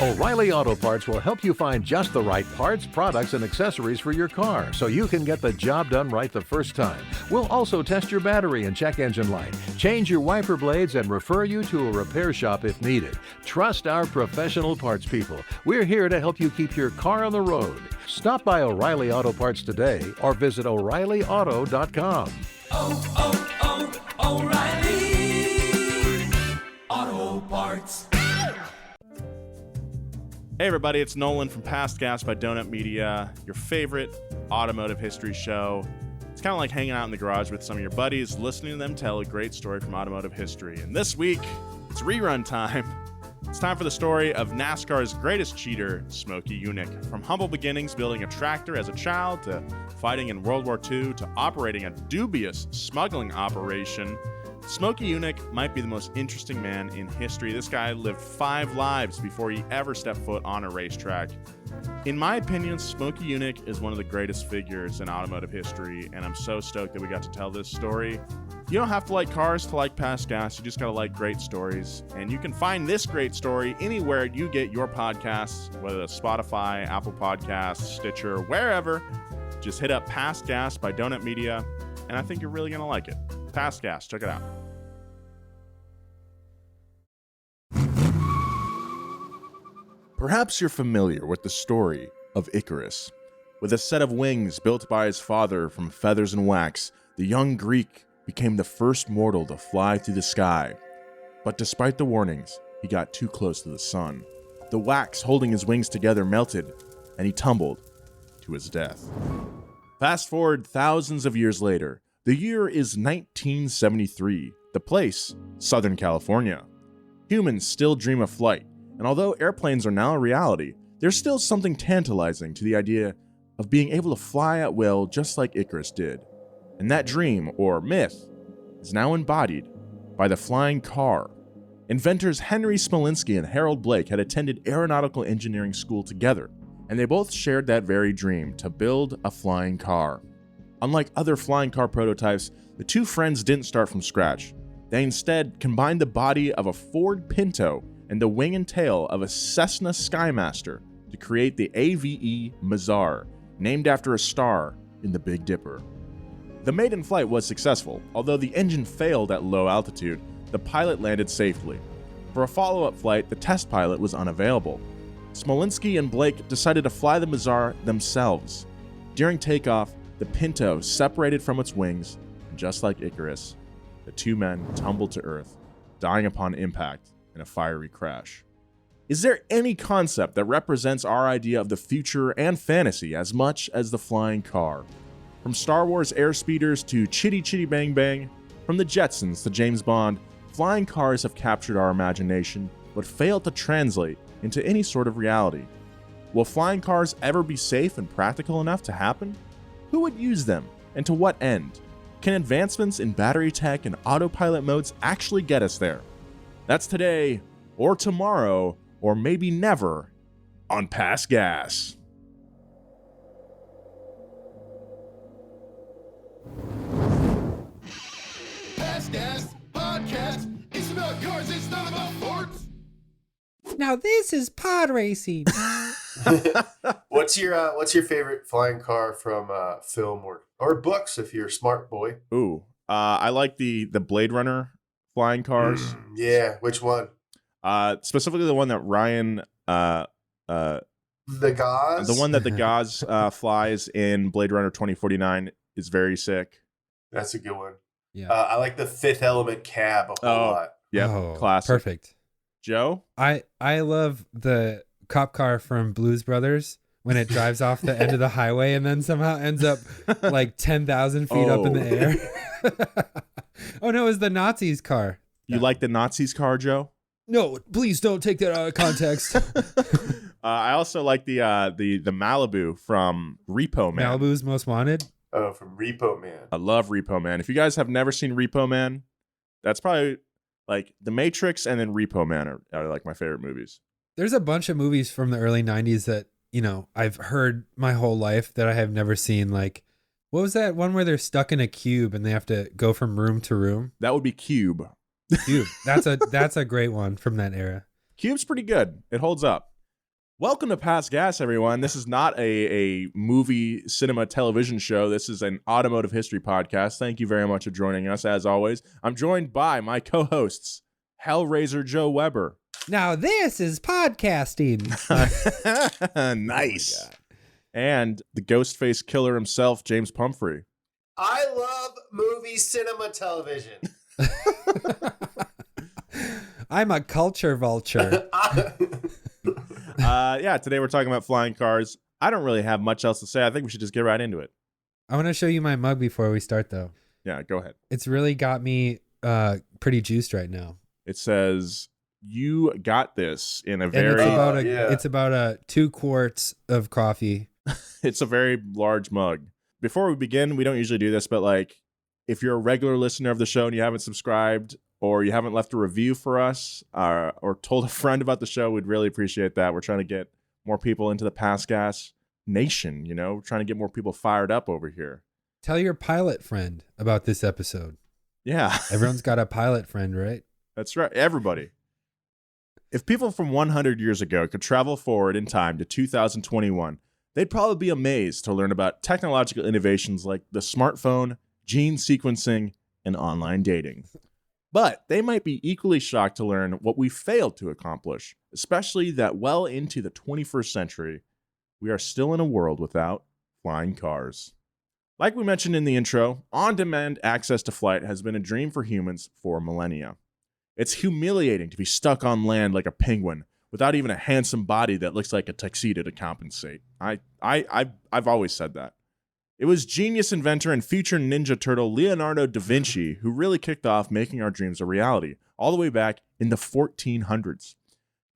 O'Reilly Auto Parts will help you find just the right parts, products, and accessories for your car so you can get the job done right the first time. We'll also test your battery and check engine light, change your wiper blades, and refer you to a repair shop if needed. Trust our professional parts people. We're here to help you keep your car on the road. Stop by O'Reilly Auto Parts today or visit O'ReillyAuto.com. O'Reilly Auto Parts. Hey everybody, it's Nolan from Past Gas by Donut Media, your favorite automotive history show. It's kind of like hanging out in the garage with some of your buddies, listening to them tell a great story from automotive history. And this week, it's rerun time. It's time for the story of NASCAR's greatest cheater, Smokey Yunick. From humble beginnings building a tractor as a child, to fighting in World War II, to operating a dubious smuggling operation, Smokey Yunick might be the most interesting man in history. This guy lived 5 lives before he ever stepped foot on a racetrack. In my opinion, Smokey Yunick is one of the greatest figures in automotive history, and I'm so stoked that we got to tell this story. You don't have to like cars to like Past Gas, you just gotta like great stories. And you can find this great story anywhere you get your podcasts, whether it's Spotify, Apple Podcasts, Stitcher, wherever. Just hit up Past Gas by Donut Media, and I think you're really gonna like it. Past Gas, check it out. Perhaps you're familiar with the story of Icarus. With a set of wings built by his father from feathers and wax, the young Greek became the first mortal to fly through the sky. But despite the warnings, he got too close to the sun. The wax holding his wings together melted, and he tumbled to his death. Fast forward thousands of years later. The year is 1973. The place, Southern California. Humans still dream of flight, and although airplanes are now a reality, there's still something tantalizing to the idea of being able to fly at will just like Icarus did. And that dream, or myth, is now embodied by the flying car. Inventors Henry Smolinski and Harold Blake had attended aeronautical engineering school together, and they both shared that very dream to build a flying car. Unlike other flying car prototypes, the two friends didn't start from scratch. They instead combined the body of a Ford Pinto and the wing and tail of a Cessna Skymaster to create the AVE Mazar, named after a star in the Big Dipper. The maiden flight was successful. Although the engine failed at low altitude, the pilot landed safely. For a follow-up flight, the test pilot was unavailable. Smolinski and Blake decided to fly the Mazar themselves. During takeoff, the Pinto separated from its wings, and just like Icarus, the two men tumbled to Earth, dying upon impact in a fiery crash. Is there any concept that represents our idea of the future and fantasy as much as the flying car? From Star Wars airspeeders to Chitty Chitty Bang Bang, from the Jetsons to James Bond, flying cars have captured our imagination, but failed to translate into any sort of reality. Will flying cars ever be safe and practical enough to happen? Who would use them, and to what end? Can advancements in battery tech and autopilot modes actually get us there? That's today, or tomorrow, or maybe never, on Past Gas. Past Gas Podcast. It's about cars, it's not about forts. Now this is pod racing. What's your favorite flying car from film or books if you're a smart boy? Ooh, I like the Blade Runner flying cars. Yeah, which one? Specifically the one that Ryan The Gauze? the one that the Gauze flies in Blade Runner 2049 is very sick. That's a good one. Yeah. I like the Fifth Element cab a whole lot. Yeah, Oh, classic. Perfect. Joe? I love the cop car from Blues Brothers when it drives off the end of the highway and then somehow ends up like 10,000 feet up in the air. Oh no, it was the Nazis' car. You like the Nazis car, Joe? No, please don't take that out of context. I also like the Malibu from Repo Man. Malibu's Most Wanted. Oh, from Repo Man. I love Repo Man. If you guys have never seen Repo Man, that's probably like The Matrix and then Repo Man are like my favorite movies. There's a bunch of movies from the early 90s that, you know, I've heard my whole life that I have never seen. Like, what was that one where they're stuck in a cube and they have to go from room to room? That would be Cube. Cube. That's a great one from that era. Cube's pretty good. It holds up. Welcome to Past Gas, everyone. This is not a movie, cinema, television show. This is an automotive history podcast. Thank you very much for joining us. As always, I'm joined by my co-hosts, Hellraiser Joe Weber. Now this is podcasting. Nice. Oh, and the Ghostface killer himself, James Pumphrey. I love movie, cinema, television. I'm a culture vulture. Today we're talking about flying cars. I don't really have much else to say. I think we should just get right into it. I want to show you my mug before we start, though. Yeah, go ahead. It's really got me pretty juiced right now. It says, "You got this" in a And very... it's about 2 quarts of coffee. It's a very large mug. Before we begin, we don't usually do this, but like, if you're a regular listener of the show and you haven't subscribed or you haven't left a review for us or told a friend about the show, we'd really appreciate that. We're trying to get more people into the Past Gas nation, you know? We're trying to get more people fired up over here. Tell your pilot friend about this episode. Yeah. Everyone's got a pilot friend, right? That's right. Everybody. If people from 100 years ago could travel forward in time to 2021, they'd probably be amazed to learn about technological innovations like the smartphone, gene sequencing, and online dating. But they might be equally shocked to learn what we failed to accomplish, especially that well into the 21st century, we are still in a world without flying cars. Like we mentioned in the intro, on-demand access to flight has been a dream for humans for millennia. It's humiliating to be stuck on land like a penguin without even a handsome body that looks like a tuxedo to compensate. I've always said that. It was genius inventor and future Ninja Turtle Leonardo da Vinci who really kicked off making our dreams a reality, all the way back in the 1400s.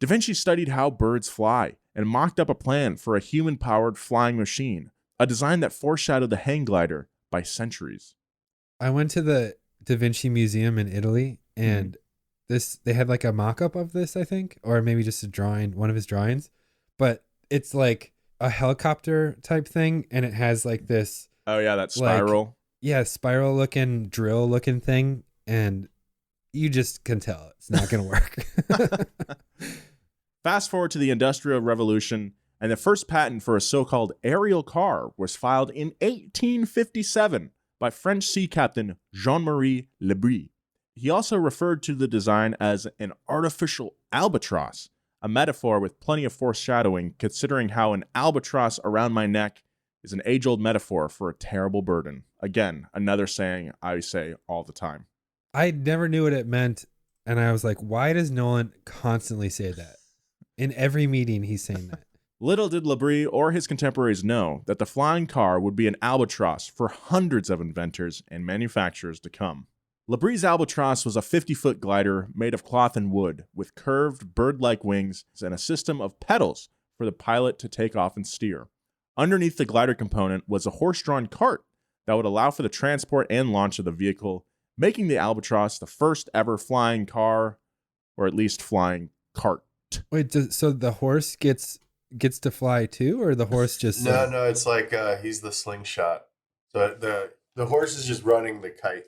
Da Vinci studied how birds fly and mocked up a plan for a human-powered flying machine, a design that foreshadowed the hang glider by centuries. I went to the Da Vinci Museum in Italy, and they had like a mock-up of this, I think, or maybe just a drawing, one of his drawings, but it's like a helicopter type thing, and it has like this that spiral. Spiral looking drill looking thing, and you just can tell it's not gonna work. Fast forward to the Industrial Revolution, and the first patent for a so-called aerial car was filed in 1857 by French sea captain Jean-Marie Le Bris. He also referred to the design as an artificial albatross, a metaphor with plenty of foreshadowing, considering how an albatross around my neck is an age-old metaphor for a terrible burden. Again, another saying I say all the time. I never knew what it meant, and I was like, why does Nolan constantly say that? In every meeting, he's saying that. Little did Le Bris or his contemporaries know that the flying car would be an albatross for hundreds of inventors and manufacturers to come. Le Bris' albatross was a 50-foot glider made of cloth and wood, with curved bird-like wings and a system of pedals for the pilot to take off and steer. Underneath the glider component was a horse-drawn cart that would allow for the transport and launch of the vehicle, making the albatross the first ever flying car, or at least flying cart. Wait, so the horse gets to fly too, or the horse just... No, it's like he's the slingshot. So the horse is just running the kite.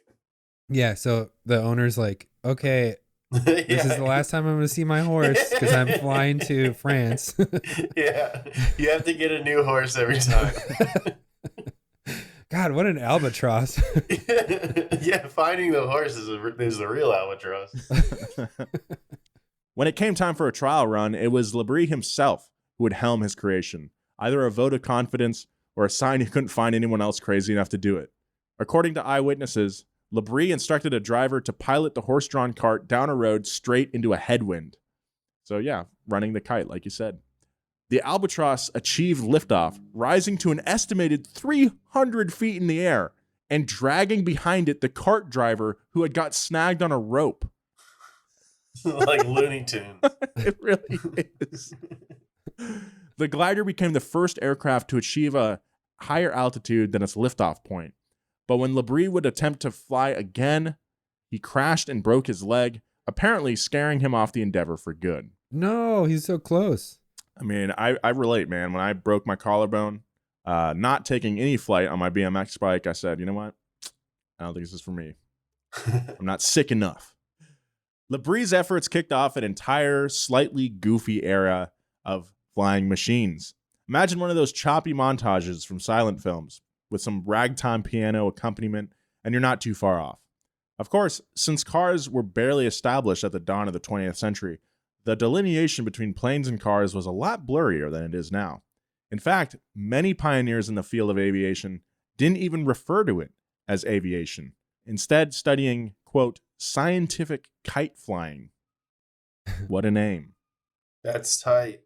Yeah, so the owner's like, okay, this is the last time I'm going to see my horse because I'm flying to France. Yeah, you have to get a new horse every time. God, what an albatross. Yeah, finding the horse is the real albatross. When it came time for a trial run, it was Le Bris himself who would helm his creation, either a vote of confidence or a sign he couldn't find anyone else crazy enough to do it. According to eyewitnesses, Le Bris instructed a driver to pilot the horse-drawn cart down a road straight into a headwind. So yeah, running the kite, like you said. The albatross achieved liftoff, rising to an estimated 300 feet in the air, and dragging behind it the cart driver who had got snagged on a rope. Like Looney Tunes. It really is. The glider became the first aircraft to achieve a higher altitude than its liftoff point. But when Le Bris would attempt to fly again, he crashed and broke his leg, apparently scaring him off the endeavor for good. No, he's so close. I mean, I relate, man. When I broke my collarbone, not taking any flight on my BMX bike, I said, you know what? I don't think this is for me. I'm not sick enough. Le Bris' efforts kicked off an entire slightly goofy era of flying machines. Imagine one of those choppy montages from silent films with some ragtime piano accompaniment, and you're not too far off. Of course, since cars were barely established at the dawn of the 20th century, the delineation between planes and cars was a lot blurrier than it is now. In fact, many pioneers in the field of aviation didn't even refer to it as aviation, instead studying, quote, scientific kite flying. What a name. That's tight.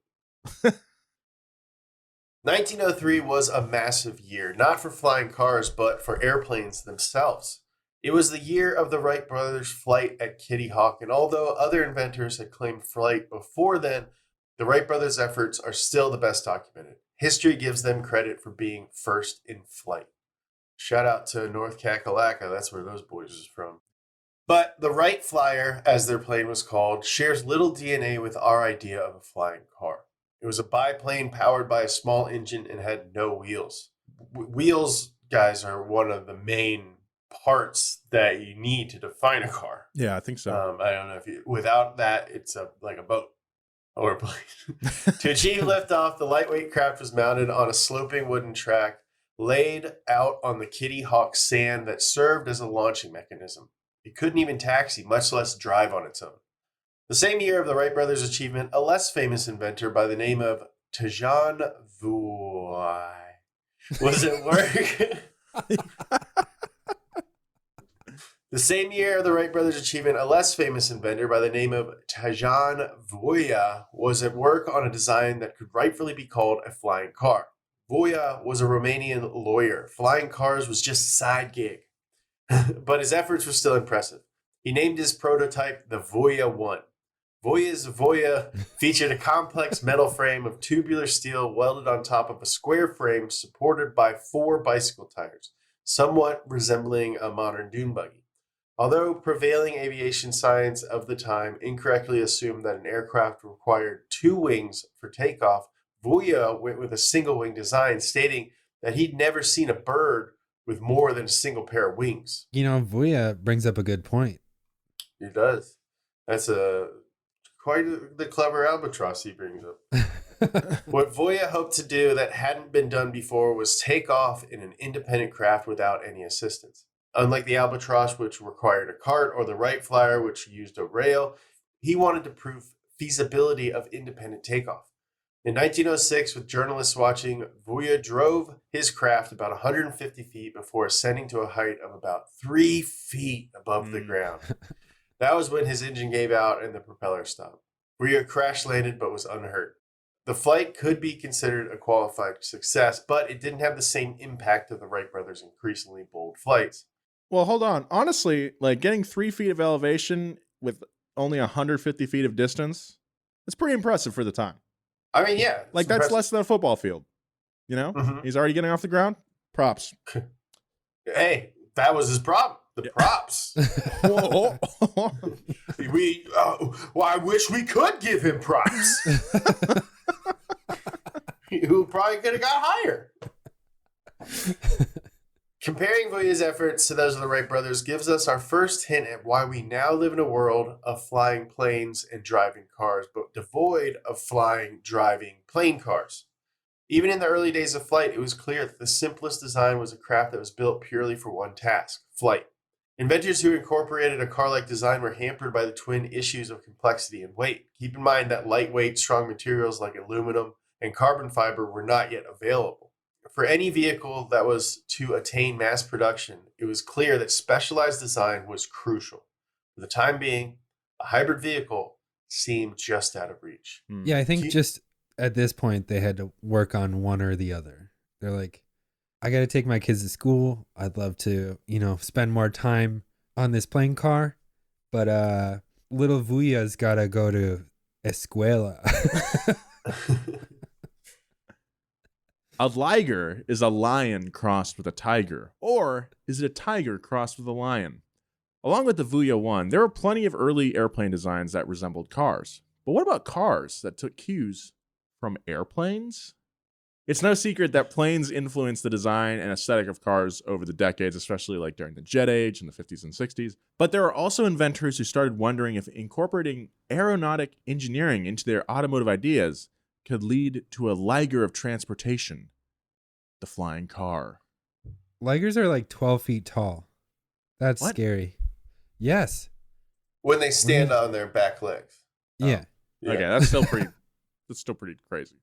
1903 was a massive year, not for flying cars, but for airplanes themselves. It was the year of the Wright brothers' flight at Kitty Hawk, and although other inventors had claimed flight before then, the Wright brothers' efforts are still the best documented. History gives them credit for being first in flight. Shout out to North Kakalaka, that's where those boys is from. But the Wright Flyer, as their plane was called, shares little DNA with our idea of a flying car. It was a biplane powered by a small engine and had no wheels. Wheels, guys, are one of the main parts that you need to define a car. Yeah, I think so. I don't know if you, without that, it's like a boat or a plane. To achieve liftoff, the lightweight craft was mounted on a sloping wooden track laid out on the Kitty Hawk sand that served as a launching mechanism. It couldn't even taxi, much less drive on its own. The same year of the Wright brothers' achievement, a less famous inventor by the name of Tejan Vui was at work. The same year of the Wright brothers' achievement, a less famous inventor by the name of Tejan Vui was at work on a design that could rightfully be called a flying car. Vui was a Romanian lawyer. Flying cars was just a side gig, but his efforts were still impressive. He named his prototype the Voia 1. Voia's Voia featured a complex metal frame of tubular steel welded on top of a square frame supported by 4 bicycle tires, somewhat resembling a modern dune buggy. Although prevailing aviation science of the time incorrectly assumed that an aircraft required 2 wings for takeoff, Voia went with a single-wing design, stating that he'd never seen a bird with more than a single pair of wings. You know, Vuya brings up a good point. He does. That's quite the clever albatross he brings up. What Voia hoped to do that hadn't been done before was take off in an independent craft without any assistance. Unlike the albatross, which required a cart, or the Wright Flyer, which used a rail, he wanted to prove feasibility of independent takeoff. In 1906, with journalists watching, Voia drove his craft about 150 feet before ascending to a height of about 3 feet above the ground. That was when his engine gave out and the propeller stopped. Voia crash landed but was unhurt. The flight could be considered a qualified success, but it didn't have the same impact of the Wright brothers' increasingly bold flights. Well, hold on. Honestly, like getting 3 feet of elevation with only 150 feet of distance, it's pretty impressive for the time. I mean, yeah. Like that's impressive. less than a football field. You know? Mhm. He's already getting off the ground. Props. Hey, that was his problem. The props. Well, I wish we could give him props. Who probably could have got higher. Comparing Voya's efforts to those of the Wright brothers gives us our first hint at why we now live in a world of flying planes and driving cars, but devoid of flying, driving plane cars. Even in the early days of flight, it was clear that the simplest design was a craft that was built purely for one task, flight. Inventors who incorporated a car-like design were hampered by the twin issues of complexity and weight. Keep in mind that lightweight, strong materials like aluminum and carbon fiber were not yet available. For any vehicle that was to attain mass production, it was clear that specialized design was crucial. For the time being, a hybrid vehicle seemed just out of reach. Yeah, I think just at this point, they had to work on one or the other. They're like, I got to take my kids to school. I'd love to, spend more time on this plane car. But little Vuya's got to go to escuela. A liger is a lion crossed with a tiger, or is it a tiger crossed with a lion? Along with the Voia 1, there were plenty of early airplane designs that resembled cars. But what about cars that took cues from airplanes? It's no secret that planes influenced the design and aesthetic of cars over the decades, especially like during the jet age in the 50s and 60s. But there are also inventors who started wondering if incorporating aeronautic engineering into their automotive ideas could lead to a liger of transportation, the flying car. Ligers are like 12 feet tall. That's What? scary. Yes. When they stand on their back legs. Yeah. Yeah. Okay, that's still pretty crazy.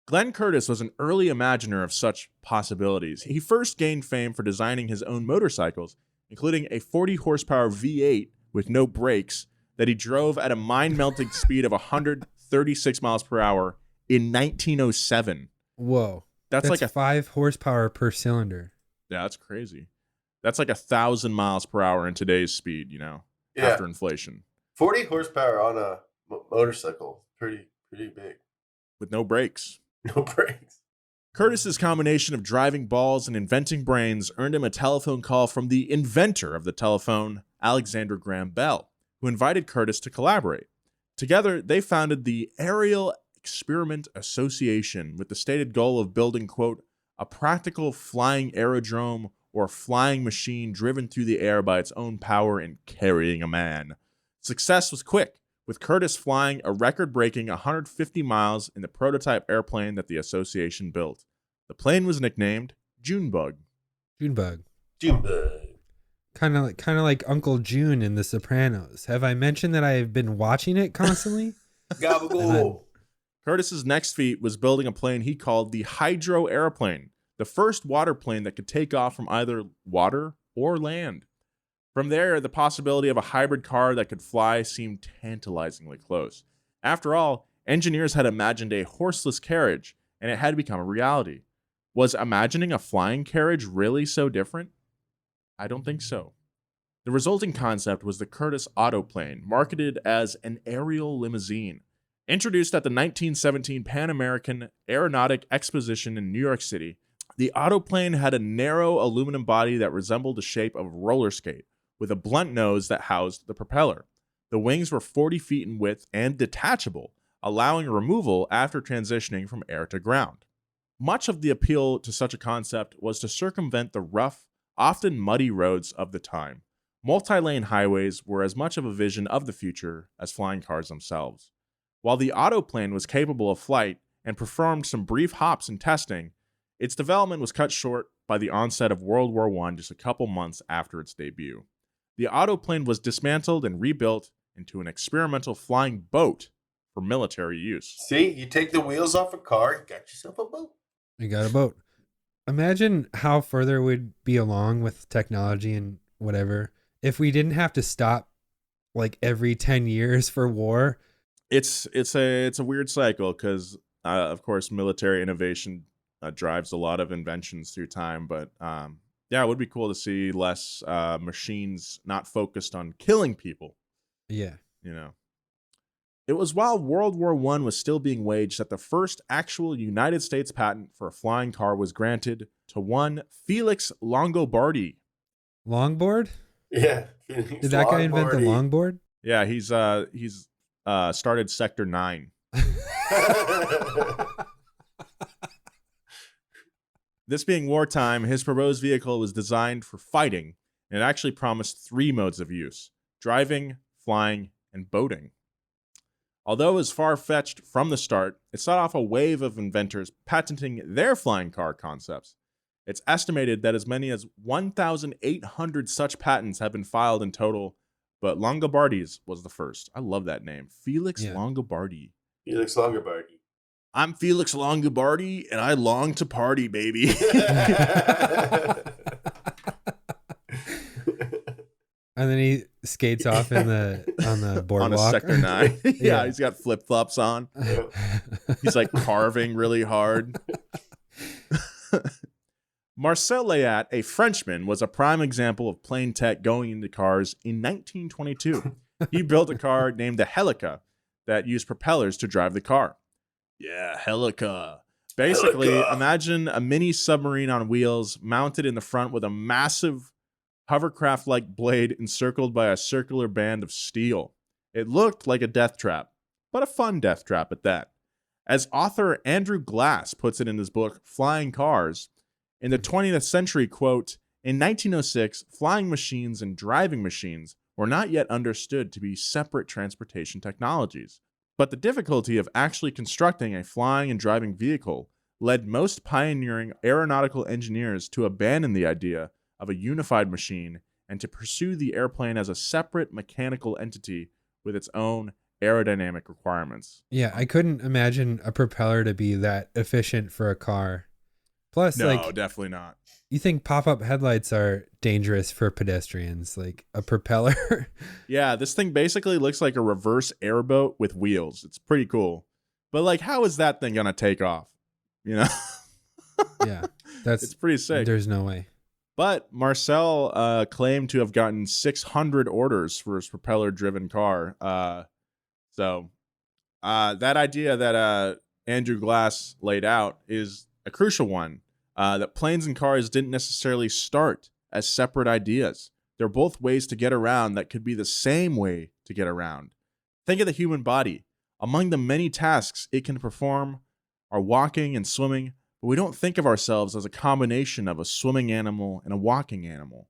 Glenn Curtis was an early imaginer of such possibilities. He first gained fame for designing his own motorcycles, including a 40 horsepower V8 with no brakes that he drove at a mind-melting speed of 136 miles per hour in 1907. Whoa. That's like 5 horsepower per cylinder. Yeah, that's crazy. That's like 1,000 miles per hour in today's speed, Yeah. after inflation. 40 horsepower on a motorcycle. Pretty big. With no brakes. No brakes. Curtis's combination of driving balls and inventing brains earned him a telephone call from the inventor of the telephone, Alexander Graham Bell, who invited Curtis to collaborate. Together, they founded the Aerial Experiment Association with the stated goal of building, quote, a practical flying aerodrome or flying machine driven through the air by its own power and carrying a man. Success was quick, with Curtis flying a record-breaking 150 miles in the prototype airplane that the association built. The plane was nicknamed Junebug. Junebug. Junebug. Kind of like Uncle June in The Sopranos. Have I mentioned that I have been watching it constantly? Gabagool. Curtis's next feat was building a plane he called the Hydro Airplane, the first water plane that could take off from either water or land. From there, the possibility of a hybrid car that could fly seemed tantalizingly close. After all, engineers had imagined a horseless carriage, and it had become a reality. Was imagining a flying carriage really so different? I don't think so. The resulting concept was the Curtiss Autoplane, marketed as an aerial limousine. Introduced at the 1917 Pan American Aeronautic Exposition in New York City, the Autoplane had a narrow aluminum body that resembled the shape of a roller skate, with a blunt nose that housed the propeller. The wings were 40 feet in width and detachable, allowing removal after transitioning from air to ground. Much of the appeal to such a concept was to circumvent the rough, often muddy roads of the time. Multi-lane highways were as much of a vision of the future as flying cars themselves. While the Autoplane was capable of flight and performed some brief hops in testing, its development was cut short by the onset of World War I just a couple months after its debut. The Autoplane was dismantled and rebuilt into an experimental flying boat for military use. See, you take the wheels off a car, you got yourself a boat. You got a boat. Imagine how further we'd be along with technology and whatever if we didn't have to stop like every 10 years for war. It's a weird cycle because, of course, military innovation drives a lot of inventions through time. But yeah, it would be cool to see less machines not focused on killing people. Yeah. It was while World War I was still being waged that the first actual United States patent for a flying car was granted to one Felix Longobardi. Longboard? Yeah. Did that guy invent the longboard? Yeah, he's started Sector 9. This being wartime, his proposed vehicle was designed for fighting, and it actually promised 3 modes of use: driving, flying, and boating. Although it was far-fetched from the start, it set off a wave of inventors patenting their flying car concepts. It's estimated that as many as 1,800 such patents have been filed in total, but Longobardi's was the first. I love that name. Felix Longobardi. Felix Longobardi. I'm Felix Longobardi, and I long to party, baby. And then he skates off on the boardwalk. On a Sector 9. yeah, Yeah. he's got flip-flops on. He's like carving really hard. Marcel Layat, a Frenchman, was a prime example of plane tech going into cars in 1922. He built a car named the Helica that used propellers to drive the car. Yeah, Helica. Basically, Helica. Imagine a mini submarine on wheels mounted in the front with a massive hovercraft-like blade encircled by a circular band of steel. It looked like a death trap, but a fun death trap at that. As author Andrew Glass puts it in his book, Flying Cars, in the 20th century, quote, in 1906, flying machines and driving machines were not yet understood to be separate transportation technologies. But the difficulty of actually constructing a flying and driving vehicle led most pioneering aeronautical engineers to abandon the idea of a unified machine and to pursue the airplane as a separate mechanical entity with its own aerodynamic requirements. Yeah, I couldn't imagine a propeller to be that efficient for a car. Plus, No, definitely not. you think pop-up headlights are dangerous for pedestrians, like a propeller? Yeah, this thing basically looks like a reverse airboat with wheels. It's pretty cool. But like, how is that thing gonna take off? You know? Yeah, it's pretty sick. There's no way. But Marcel claimed to have gotten 600 orders for his propeller-driven car. So that idea that Andrew Glass laid out is a crucial one. That planes and cars didn't necessarily start as separate ideas. They're both ways to get around that could be the same way to get around. Think of the human body. Among the many tasks it can perform are walking and swimming, but we don't think of ourselves as a combination of a swimming animal and a walking animal.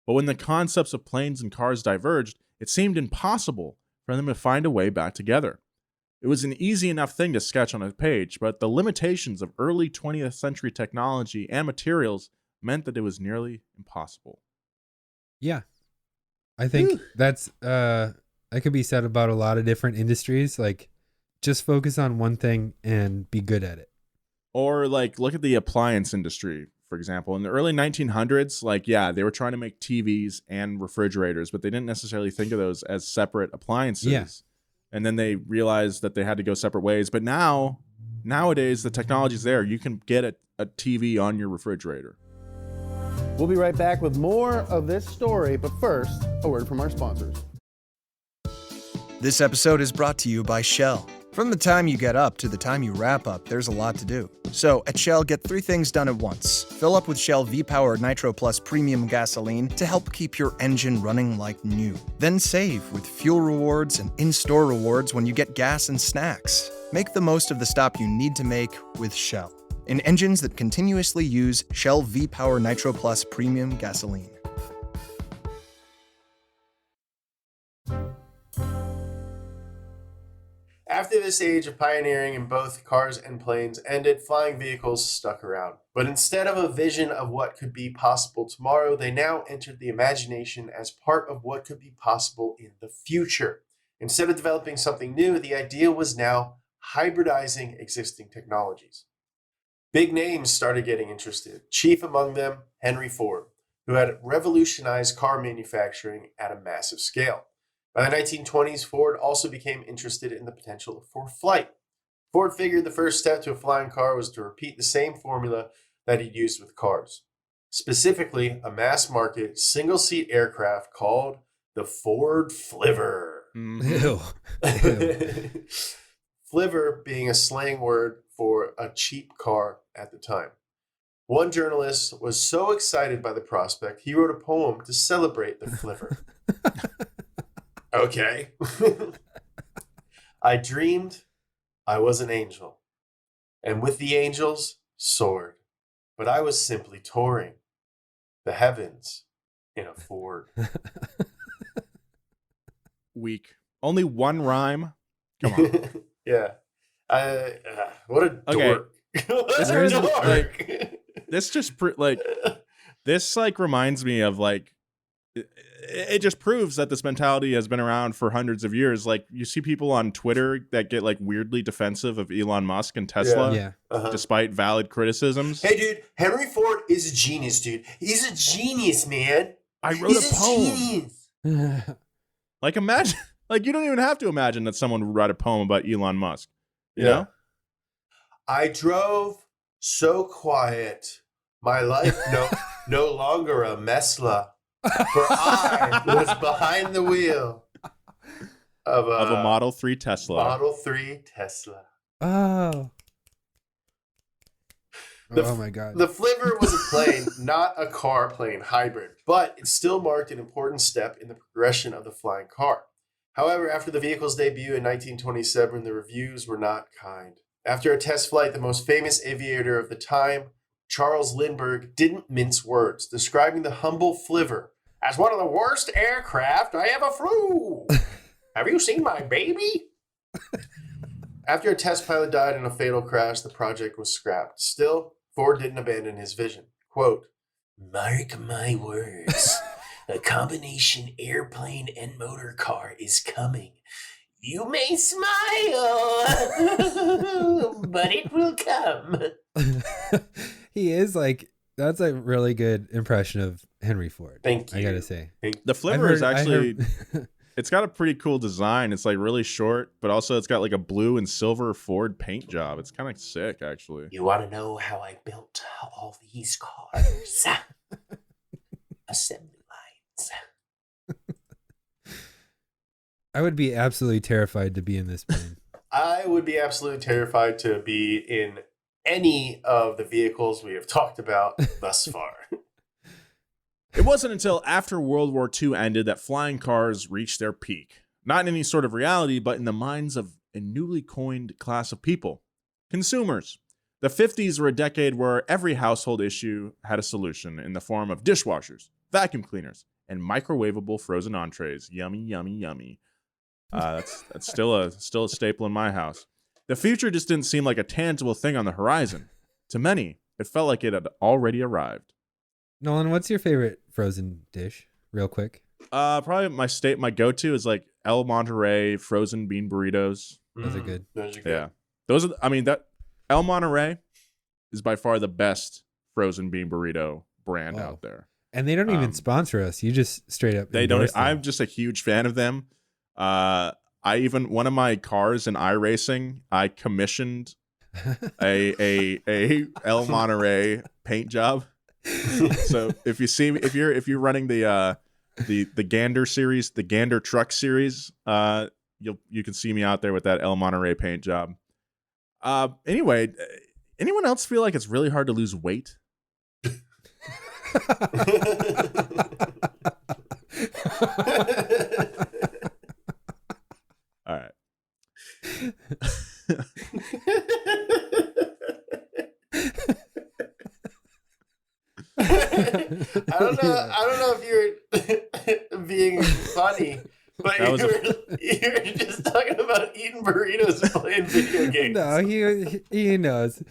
But when the concepts of planes and cars diverged, it seemed impossible for them to find a way back together. It was an easy enough thing to sketch on a page, but the limitations of early 20th century technology and materials meant that it was nearly impossible. Yeah. I think that could be said about a lot of different industries. Like, just focus on one thing and be good at it. Or like, look at the appliance industry, for example. In the early 1900s, they were trying to make TVs and refrigerators, but they didn't necessarily think of those as separate appliances. Yeah. And then they realized that they had to go separate ways. But nowadays, the technology's there. You can get a TV on your refrigerator. We'll be right back with more of this story, but first, a word from our sponsors. This episode is brought to you by Shell. From the time you get up to the time you wrap up, there's a lot to do. So at Shell, get 3 things done at once. Fill up with Shell V-Power Nitro Plus Premium Gasoline to help keep your engine running like new. Then save with fuel rewards and in-store rewards when you get gas and snacks. Make the most of the stop you need to make with Shell. In engines that continuously use Shell V-Power Nitro Plus Premium Gasoline. After this age of pioneering in both cars and planes ended, flying vehicles stuck around. But instead of a vision of what could be possible tomorrow, they now entered the imagination as part of what could be possible in the future. Instead of developing something new, the idea was now hybridizing existing technologies. Big names started getting interested, chief among them Henry Ford, who had revolutionized car manufacturing at a massive scale. By the 1920s, Ford also became interested in the potential for flight. Ford figured the first step to a flying car was to repeat the same formula that he'd used with cars. Specifically, a mass-market, single-seat aircraft called the Ford Flivver. Ew. Flivver being a slang word for a cheap car at the time. One journalist was so excited by the prospect, he wrote a poem to celebrate the Flivver. Okay. I dreamed I was an angel, and with the angels soared, but I was simply touring the heavens in a Ford. Weak. Only one rhyme? Come on. Yeah. What a dork. This What a is dork. This reminds me of it just proves that this mentality has been around for hundreds of years. Like, you see people on Twitter that get weirdly defensive of Elon Musk and Tesla, Yeah. despite valid criticisms. Hey, dude, Henry Ford is a genius, dude. He's a genius, man. I wrote He's a poem. Genius. Imagine, you don't even have to imagine that someone would write a poem about Elon Musk. You know? I drove so quiet, my life no longer a mesla, for I was behind the wheel of a Model 3 Tesla. Model 3 Tesla. Oh. Oh my God. The Flivver was a plane, not a car-plane hybrid, but it still marked an important step in the progression of the flying car. However, after the vehicle's debut in 1927, the reviews were not kind. After a test flight, the most famous aviator of the time, Charles Lindbergh, didn't mince words, describing the humble Flivver as one of the worst aircraft I ever flew. Have you seen my baby? After a test pilot died in a fatal crash, the project was scrapped. Still, Ford didn't abandon his vision. Quote, "Mark my words, a combination airplane and motor car is coming. You may smile, but it will come." He is like, that's a really good impression of Henry Ford. Thank you. I gotta say. The Flipper is actually, it's got a pretty cool design. It's like really short, but also it's got like a blue and silver Ford paint job. It's kind of sick, actually. You want to know how I built all these cars? Assembly lines. I would be absolutely terrified to be in this plane. I would be absolutely terrified to be in any of the vehicles we have talked about thus far. It wasn't until after World War II ended that flying cars reached their peak. Not in any sort of reality, but in the minds of a newly coined class of people. Consumers. The 50s were a decade where every household issue had a solution in the form of dishwashers, vacuum cleaners, and microwavable frozen entrees. Yummy, yummy, yummy. That's still a staple in my house. The future just didn't seem like a tangible thing on the horizon. To many, it felt like it had already arrived. Nolan, what's your favorite frozen dish? Real quick. Probably my go-to is like El Monterey frozen bean burritos. Those are good. Those are good. Yeah. Those are, I mean, that El Monterey is by far the best frozen bean burrito brand out there. And they don't even sponsor us. You just straight up. They don't. endorse them. I'm just a huge fan of them. One of my cars in iRacing, I commissioned a El Monterey paint job. So if you see me, if you're running the Gander series, the Gander truck series, you can see me out there with that El Monterey paint job. Anyway, anyone else feel like it's really hard to lose weight? All right. I don't know if you're being funny, but you were just talking about eating burritos and playing video games. No, he knows.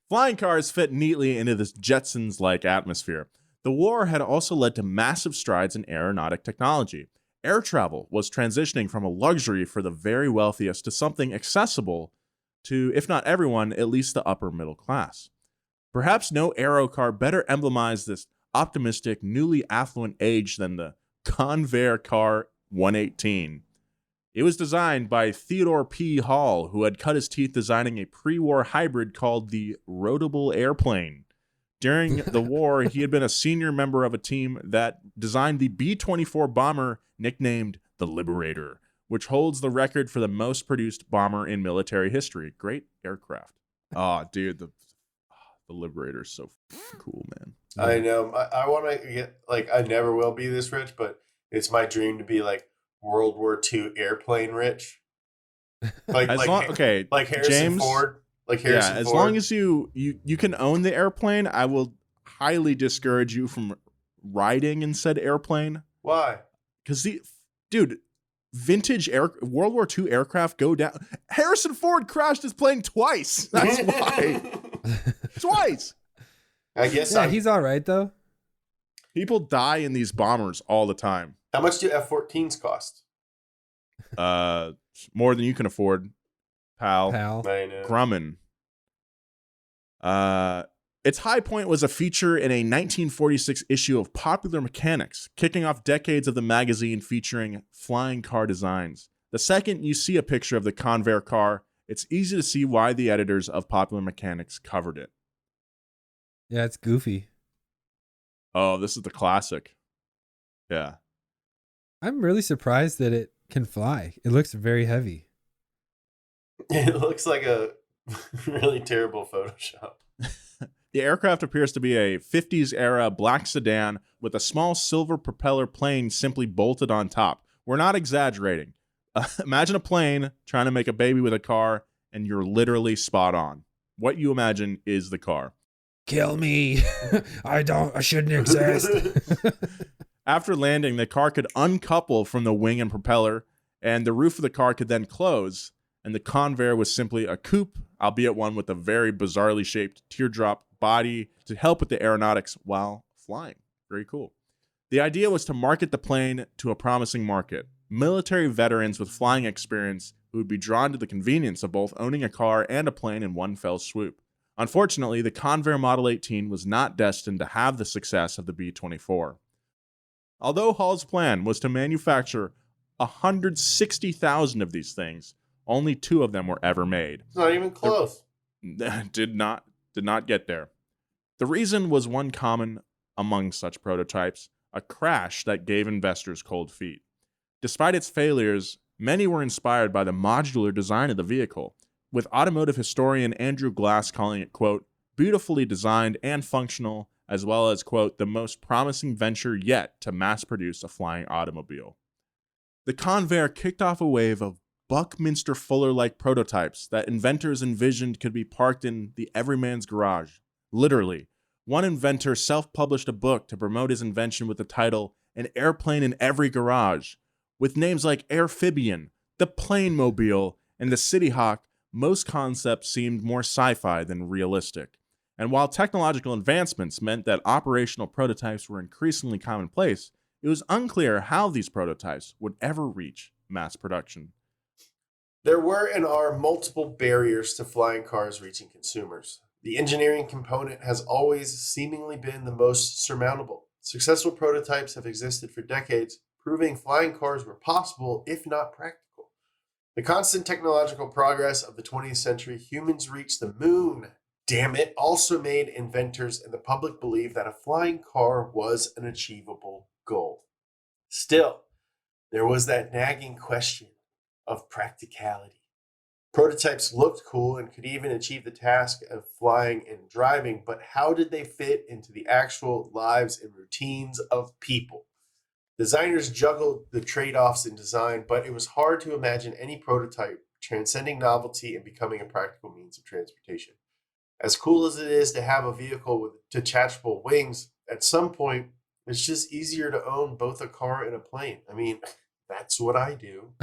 Flying cars fit neatly into this Jetsons-like atmosphere. The war had also led to massive strides in aeronautic technology. Air travel was transitioning from a luxury for the very wealthiest to something accessible to, if not everyone, at least the upper middle class. Perhaps no aero car better emblemized this optimistic, newly affluent age than the Convair Car 118. It was designed by Theodore P. Hall, who had cut his teeth designing a pre-war hybrid called the Roadable Airplane. During the war, he had been a senior member of a team that designed the B-24 bomber nicknamed the Liberator, which holds the record for the most produced bomber in military history. Great aircraft. Oh, dude, the Liberator is so cool, man. I know. I want to get, like, I never will be this rich, but it's my dream to be like World War II airplane rich. Like Harrison James, Ford. Like Harrison as Ford. long as you can own the airplane, I will highly discourage you from riding in said airplane. Why? Because vintage World War II aircraft go down. Harrison Ford crashed his plane twice. That's why. Twice. I guess. Yeah, he's all right though. People die in these bombers all the time. How much do F-14s cost? More than you can afford, pal. I know. Grumman. Its high point was a feature in a 1946 issue of Popular Mechanics, kicking off decades of the magazine featuring flying car designs. The second you see a picture of the Convair car, it's easy to see why the editors of Popular Mechanics covered it. Yeah, it's goofy. Oh, this is the classic. Yeah. I'm really surprised that it can fly. It looks very heavy. It looks like a really terrible Photoshop. The aircraft appears to be a 50s era black sedan with a small silver propeller plane simply bolted on top. We're not exaggerating. Imagine a plane trying to make a baby with a car, and you're literally spot on. What you imagine is the car. Kill me. I shouldn't exist. After landing, the car could uncouple from the wing and propeller, and the roof of the car could then close, and the Convair was simply a coupe, albeit one with a very bizarrely shaped teardrop body to help with the aeronautics while flying. Very cool. The idea was to market the plane to a promising market. Military veterans with flying experience who would be drawn to the convenience of both owning a car and a plane in one fell swoop. Unfortunately, the Convair Model 18 was not destined to have the success of the B-24. Although Hall's plan was to manufacture 160,000 of these things, only 2 of them were ever made. It's not even close. Did not get there. The reason was one common among such prototypes, a crash that gave investors cold feet. Despite its failures, many were inspired by the modular design of the vehicle, with automotive historian Andrew Glass calling it, quote, beautifully designed and functional, as well as, quote, the most promising venture yet to mass produce a flying automobile. The Convair kicked off a wave of Buckminster Fuller-like prototypes that inventors envisioned could be parked in the everyman's garage. Literally, one inventor self-published a book to promote his invention with the title An Airplane in Every Garage. With names like Airphibian, the Planemobile, and the City Hawk, most concepts seemed more sci-fi than realistic. And while technological advancements meant that operational prototypes were increasingly commonplace, it was unclear how these prototypes would ever reach mass production. There were and are multiple barriers to flying cars reaching consumers. The engineering component has always seemingly been the most surmountable. Successful prototypes have existed for decades, proving flying cars were possible, if not practical. The constant technological progress of the 20th century, humans reached the moon, damn it, also made inventors and the public believe that a flying car was an achievable goal. Still, there was that nagging question of practicality. Prototypes looked cool and could even achieve the task of flying and driving, but how did they fit into the actual lives and routines of people? Designers juggled the trade-offs in design, but it was hard to imagine any prototype transcending novelty and becoming a practical means of transportation. As cool as it is to have a vehicle with detachable wings, at some point, it's just easier to own both a car and a plane. I mean, that's what I do.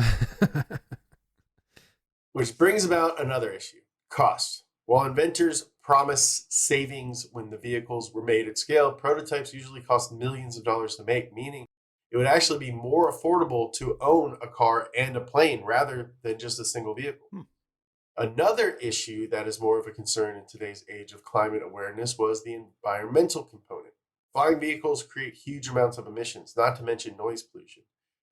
Which brings about another issue, cost. While inventors promise savings when the vehicles were made at scale, prototypes usually cost millions of dollars to make, meaning it would actually be more affordable to own a car and a plane rather than just a single vehicle. Another issue that is more of a concern in today's age of climate awareness was the environmental component. Flying vehicles create huge amounts of emissions, not to mention noise pollution.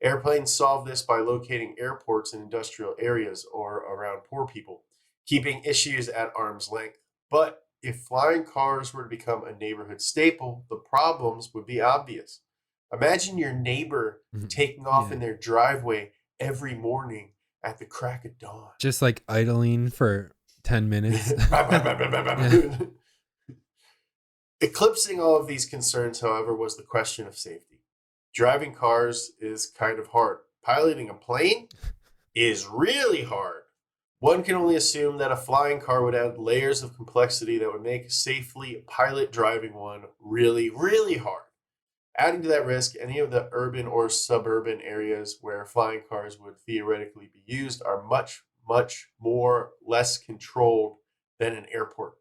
Airplanes solve this by locating airports in industrial areas or around poor people, keeping issues at arm's length. But if flying cars were to become a neighborhood staple, the problems would be obvious. Imagine your neighbor taking off in their driveway every morning at the crack of dawn. Just like idling for 10 minutes. Eclipsing all of these concerns, however, was the question of safety. Driving cars is kind of hard. Piloting a plane is really hard. One can only assume that a flying car would add layers of complexity that would make safely pilot driving one really, really hard. Adding to that risk, any of the urban or suburban areas where flying cars would theoretically be used are much, much more less controlled than an airport.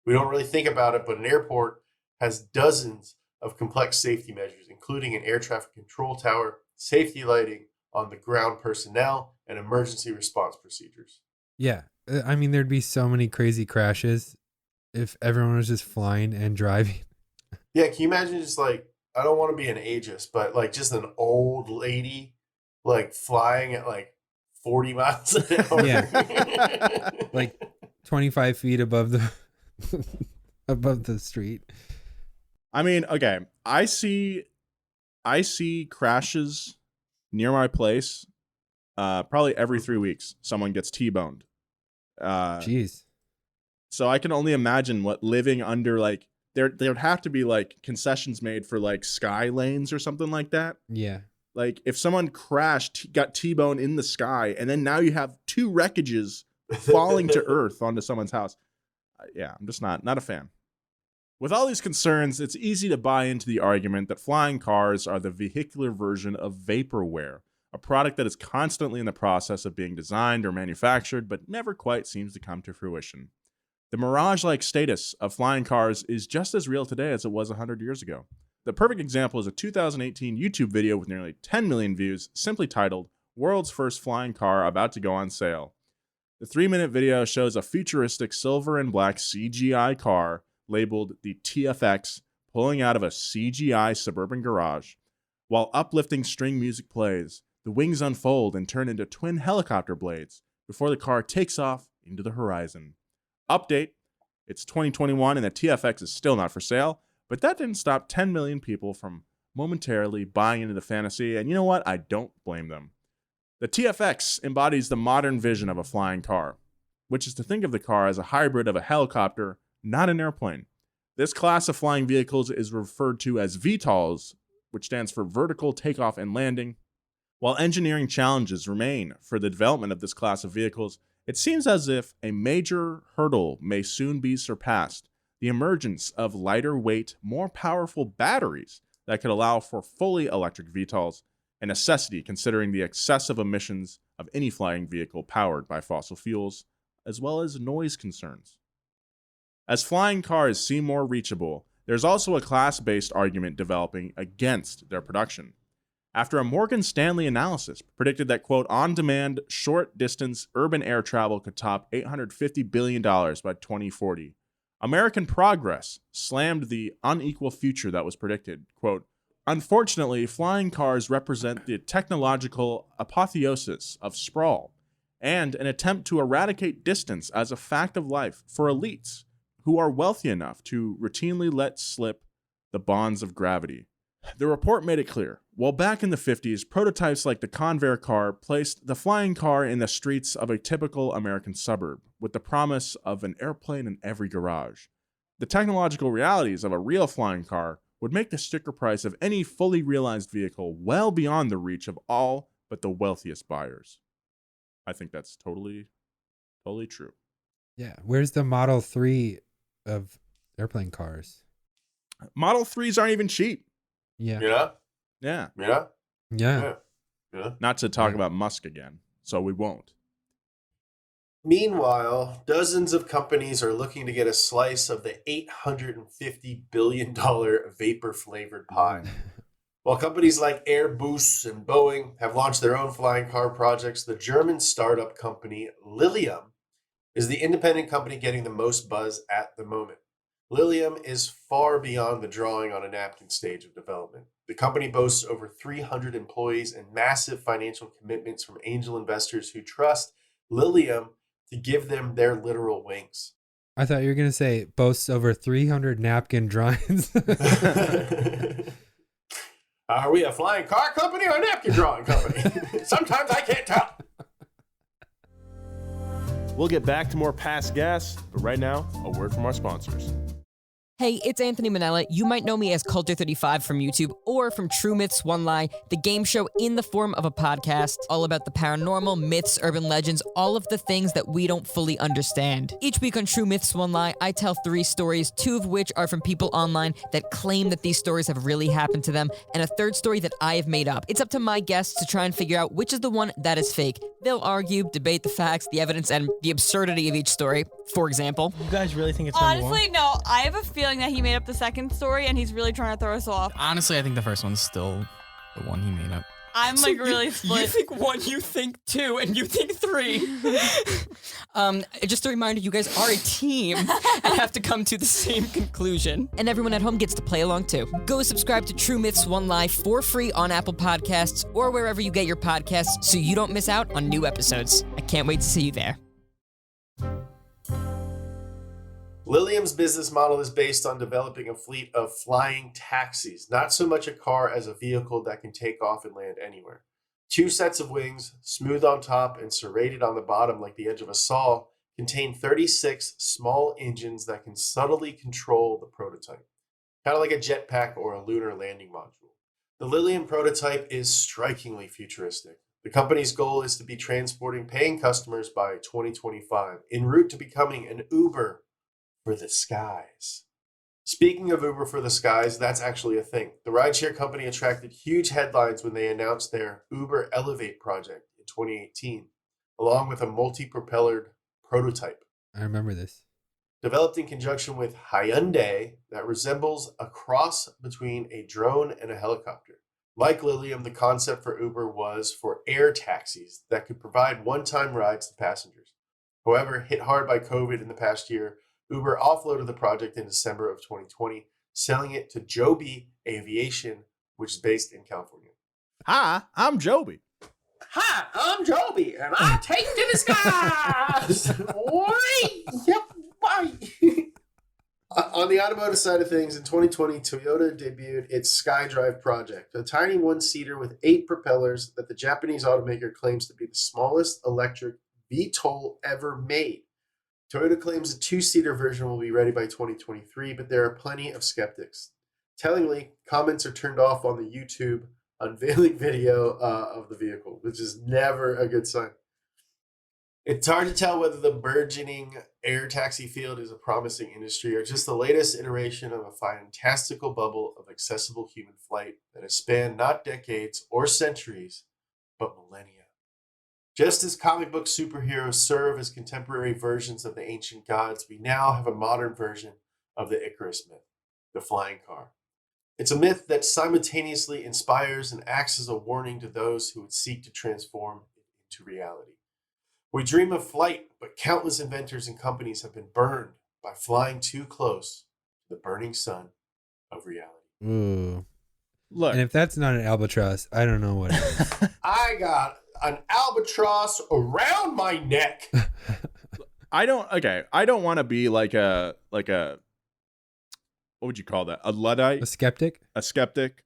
We don't really think about it, but an airport has dozens of complex safety measures, including an air traffic control tower, safety lighting on the ground personnel, and emergency response procedures. Yeah. I mean, there'd be so many crazy crashes if everyone was just flying and driving. Yeah, can you imagine just like, I don't want to be an ageist, but like just an old lady like flying at like 40 miles an hour. Yeah. Like 25 feet above the street. I mean, okay, I see crashes near my place probably every 3 weeks. Someone gets T-boned. Jeez. So I can only imagine what living under like there'd have to be like concessions made for like sky lanes or something like that. Yeah. Like if someone crashed, got T-boned in the sky, and then now you have 2 wreckages falling to earth onto someone's house. Yeah, I'm just not a fan. With all these concerns, it's easy to buy into the argument that flying cars are the vehicular version of vaporware, a product that is constantly in the process of being designed or manufactured, but never quite seems to come to fruition. The mirage-like status of flying cars is just as real today as it was 100 years ago. The perfect example is a 2018 YouTube video with nearly 10 million views, simply titled, "World's First Flying Car About to Go on Sale." The 3-minute video shows a futuristic silver and black CGI car labeled the TFX pulling out of a CGI suburban garage. While uplifting string music plays, the wings unfold and turn into twin helicopter blades before the car takes off into the horizon. Update, it's 2021 and the TFX is still not for sale, but that didn't stop 10 million people from momentarily buying into the fantasy, and you know what? I don't blame them. The TFX embodies the modern vision of a flying car, which is to think of the car as a hybrid of a helicopter, not an airplane. This class of flying vehicles is referred to as VTOLs, which stands for Vertical Takeoff and Landing. While engineering challenges remain for the development of this class of vehicles, it seems as if a major hurdle may soon be surpassed: the emergence of lighter weight, more powerful batteries that could allow for fully electric VTOLs, a necessity considering the excessive emissions of any flying vehicle powered by fossil fuels, as well as noise concerns. As flying cars seem more reachable, there's also a class-based argument developing against their production. After a Morgan Stanley analysis predicted that, quote, on-demand, short-distance urban air travel could top $850 billion by 2040, American Progress slammed the unequal future that was predicted. Quote, unfortunately, flying cars represent the technological apotheosis of sprawl and an attempt to eradicate distance as a fact of life for elites who are wealthy enough to routinely let slip the bonds of gravity. The report made it clear. While back in the 50s, prototypes like the Convair car placed the flying car in the streets of a typical American suburb, with the promise of an airplane in every garage. The technological realities of a real flying car would make the sticker price of any fully realized vehicle well beyond the reach of all but the wealthiest buyers. I think that's totally true. Yeah. Where's the Model 3 of airplane cars? Model 3s aren't even cheap. Yeah. Yeah. Yeah. Yeah. Yeah. Yeah. Not to talk about Musk again, so we won't. Meanwhile, dozens of companies are looking to get a slice of the $850 billion vapor-flavored pie. While companies like Airbus and Boeing have launched their own flying car projects, the German startup company Lilium is the independent company getting the most buzz at the moment. Lilium is far beyond the drawing on a napkin stage of development. The company boasts over 300 employees and massive financial commitments from angel investors who trust Lilium to give them their literal wings. I thought you were going to say boasts over 300 napkin drawings. Are we a flying car company or a napkin drawing company? Sometimes I can't tell. We'll get back to more past gas, but right now, a word from our sponsors. Hey, it's Anthony Manella. You might know me as Culture35 from YouTube or from True Myths One Lie, the game show in the form of a podcast, all about the paranormal, myths, urban legends, all of the things that we don't fully understand. Each week on True Myths One Lie, I tell 3 stories, 2 of which are from people online that claim that these stories have really happened to them, and a 3rd story that I have made up. It's up to my guests to try and figure out which is the one that is fake. They'll argue, debate the facts, the evidence, and the absurdity of each story. For example, You guys really think it's number one? Honestly, no. I have a feeling that he made up the second story and he's really trying to throw us off. Honestly, I think the first one's still the one he made up. I'm like really split. You think 1, you think 2, and you think 3. Just a reminder, you guys are a team and have to come to the same conclusion. And everyone at home gets to play along too. Go subscribe to True Myths One Lie for free on Apple Podcasts or wherever you get your podcasts so you don't miss out on new episodes. I can't wait to see you there. Lilium's business model is based on developing a fleet of flying taxis, not so much a car as a vehicle that can take off and land anywhere. 2 sets of wings, smooth on top and serrated on the bottom like the edge of a saw, contain 36 small engines that can subtly control the prototype, kind of like a jetpack or a lunar landing module. The Lilium prototype is strikingly futuristic. The company's goal is to be transporting paying customers by 2025, en route to becoming an Uber for the skies. Speaking of Uber for the skies, that's actually a thing. The rideshare company attracted huge headlines when they announced their Uber Elevate project in 2018, along with a multi-propellered prototype. I remember this. Developed in conjunction with Hyundai that resembles a cross between a drone and a helicopter. Like Lilium, the concept for Uber was for air taxis that could provide one-time rides to passengers. However, hit hard by COVID in the past year, Uber offloaded the project in December of 2020, selling it to Joby Aviation, which is based in California. Hi, I'm Joby. Hi, I'm Joby, and I take to the skies. Yep, bye. On the automotive side of things, in 2020, Toyota debuted its SkyDrive project, a tiny one-seater with 8 propellers that the Japanese automaker claims to be the smallest electric VTOL ever made. Toyota claims a 2-seater version will be ready by 2023, but there are plenty of skeptics. Tellingly, comments are turned off on the YouTube unveiling video of the vehicle, which is never a good sign. It's hard to tell whether the burgeoning air taxi field is a promising industry or just the latest iteration of a fantastical bubble of accessible human flight that has spanned not decades or centuries, but millennia. Just as comic book superheroes serve as contemporary versions of the ancient gods, we now have a modern version of the Icarus myth, the flying car. It's a myth that simultaneously inspires and acts as a warning to those who would seek to transform it into reality. We dream of flight, but countless inventors and companies have been burned by flying too close to the burning sun of reality. Ooh. Look, And if that's not an albatross, I don't know what it is. I got an albatross around my neck. I don't want to be like a what would you call that? A Luddite? A skeptic? A skeptic.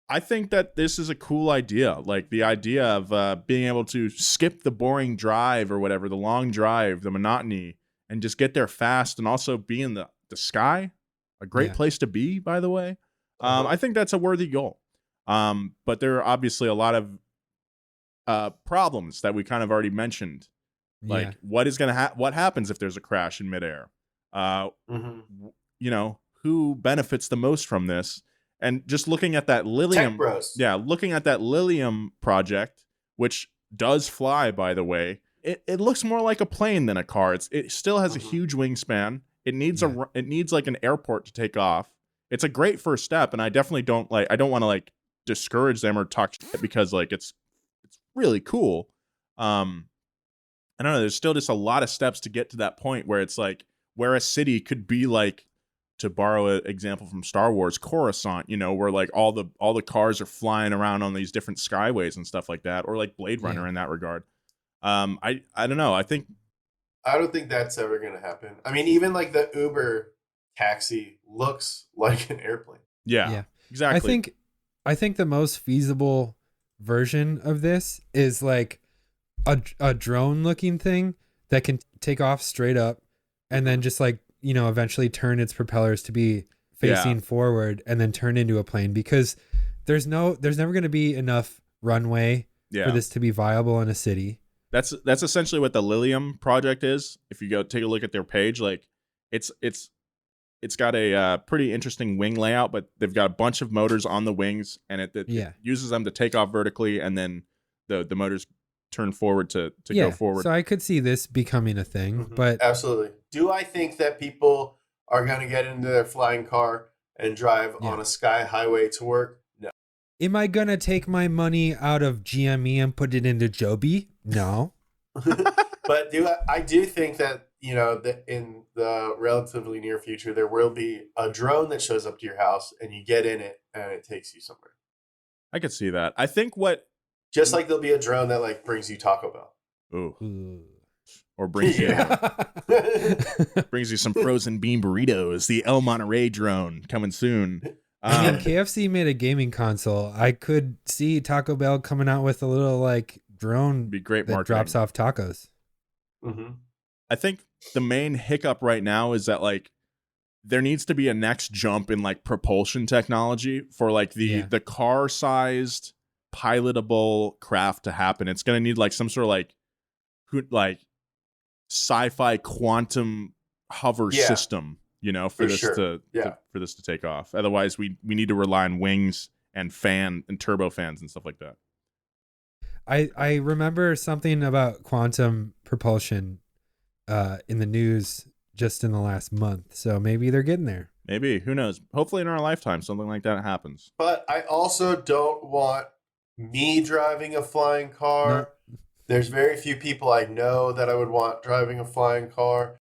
I think that this is a cool idea. Like the idea of being able to skip the boring drive or whatever, the long drive, the monotony, and just get there fast and also be in the sky. A great place to be, by the way. I think that's a worthy goal. But there are obviously a lot of problems that we kind of already mentioned. Like what happens if there's a crash in midair? You know, who benefits the most from this? And just looking at that Lilium, looking at that Lilium project, which does fly, by the way, it looks more like a plane than a car. It still has a huge wingspan. It needs it needs like an airport to take off. It's a great first step, and I definitely don't want to like discourage them or talk shit because like it's really cool. I don't know. There's still just a lot of steps to get to that point where it's like where a city could be like. To borrow an example from Star Wars, Coruscant, you know, where like all the cars are flying around on these different skyways and stuff like that, or like Blade Runner in that regard. I don't know. I don't think that's ever going to happen. I mean, even like the Uber taxi looks like an airplane. Yeah, exactly. I think the most feasible version of this is like a drone looking thing that can take off straight up and then just like, you know, eventually turn its propellers to be facing forward and then turn into a plane, because there's never going to be enough runway for this to be viable in a city. That's essentially what the Lilium project is. If you go take a look at their page, like it's got a pretty interesting wing layout, but they've got a bunch of motors on the wings, and it uses them to take off vertically, and then the motors turn forward to go forward. So I could see this becoming a thing, but absolutely. Do I think that people are going to get into their flying car and drive on a sky highway to work? No. Am I going to take my money out of GME and put it into Joby? No. But I do think that, you know, that in the relatively near future, there will be a drone that shows up to your house and you get in it and it takes you somewhere. I could see that. I think just like there'll be a drone that like brings you Taco Bell. Ooh. Or brings you some frozen bean burritos. The El Monterey drone coming soon. I mean, KFC made a gaming console. I could see Taco Bell coming out with a little like drone be great that drops off tacos. I think the main hiccup right now is that like there needs to be a next jump in like propulsion technology for like the car sized pilotable craft to happen. It's going to need like some sort of like sci-fi quantum hover system, you know, for this to take off. Otherwise, we need to rely on wings and turbo fans and stuff like that. I remember something about quantum propulsion in the news just in the last month. So maybe they're getting there. Maybe. Who knows? Hopefully in our lifetime, something like that happens. But I also don't want me driving a flying car. No. There's very few people I know that I would want driving a flying car.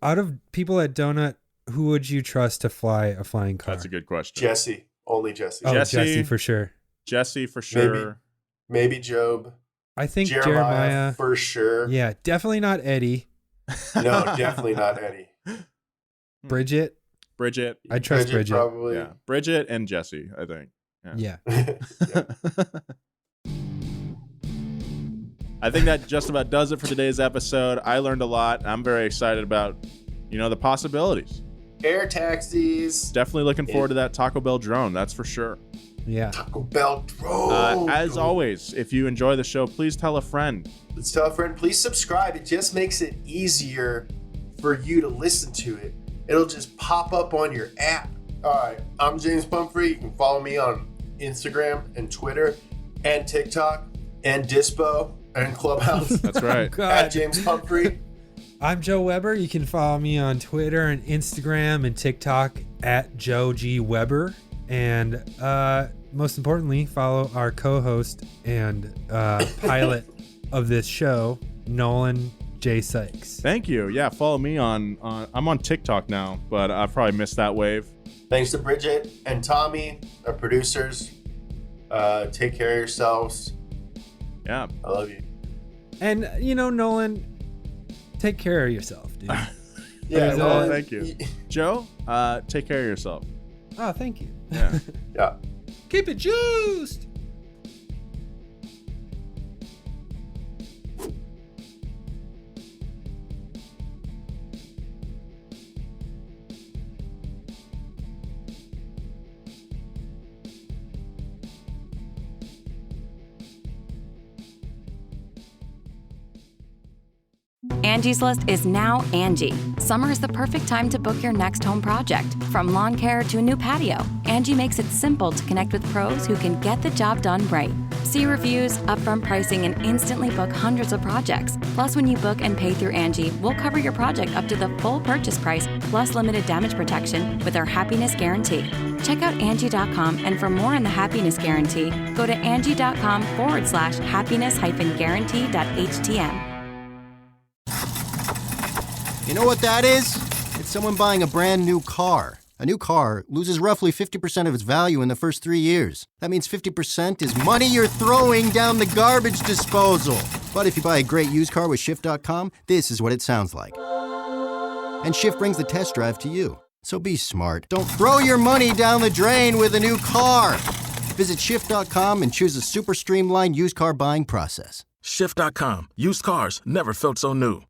Out of people at Donut, who would you trust to fly a flying car? That's a good question. Jesse. Only Jesse. Oh, Jesse for sure. Jesse for sure. Maybe Job. I think Jeremiah for sure. Yeah, definitely not Eddie. No, definitely not Eddie. Bridget. I trust Bridget. Probably. Yeah. Bridget and Jesse, I think. Yeah. I think that just about does it for today's episode. I learned a lot. I'm very excited about, the possibilities. Air taxis. Definitely looking forward to that Taco Bell drone. That's for sure. Yeah. Taco Bell drone. As always, if you enjoy the show, please tell a friend. Let's tell a friend. Please subscribe. It just makes it easier for you to listen to it. It'll just pop up on your app. All right. I'm James Pumphrey. You can follow me on Instagram and Twitter and TikTok and Dispo and Clubhouse. That's right. At James Pumphrey. I'm Joe Weber. You can follow me on Twitter and Instagram and TikTok at Joe G. Weber. And most importantly, follow our co-host and pilot of this show, Nolan J. Sykes. Thank you. Yeah, follow me on I'm on TikTok now, but I probably missed that wave. Thanks to Bridget and Tommy, our producers. Take care of yourselves. Yeah. I love you. And, Nolan, take care of yourself, dude. Yeah, well, thank you. Joe, take care of yourself. Oh, thank you. Yeah. Yeah. Keep it juiced. Angie's List is now Angie. Summer is the perfect time to book your next home project. From lawn care to a new patio, Angie makes it simple to connect with pros who can get the job done right. See reviews, upfront pricing, and instantly book hundreds of projects. Plus, when you book and pay through Angie, we'll cover your project up to the full purchase price, plus limited damage protection with our Happiness Guarantee. Check out Angie.com, and for more on the Happiness Guarantee, go to Angie.com/happiness-guarantee.htm. You know what that is? It's someone buying a brand new car. A new car loses roughly 50% of its value in the first 3 years. That means 50% is money you're throwing down the garbage disposal. But if you buy a great used car with Shift.com, this is what it sounds like. And Shift brings the test drive to you. So be smart. Don't throw your money down the drain with a new car. Visit Shift.com and choose a super streamlined used car buying process. Shift.com. Used cars never felt so new.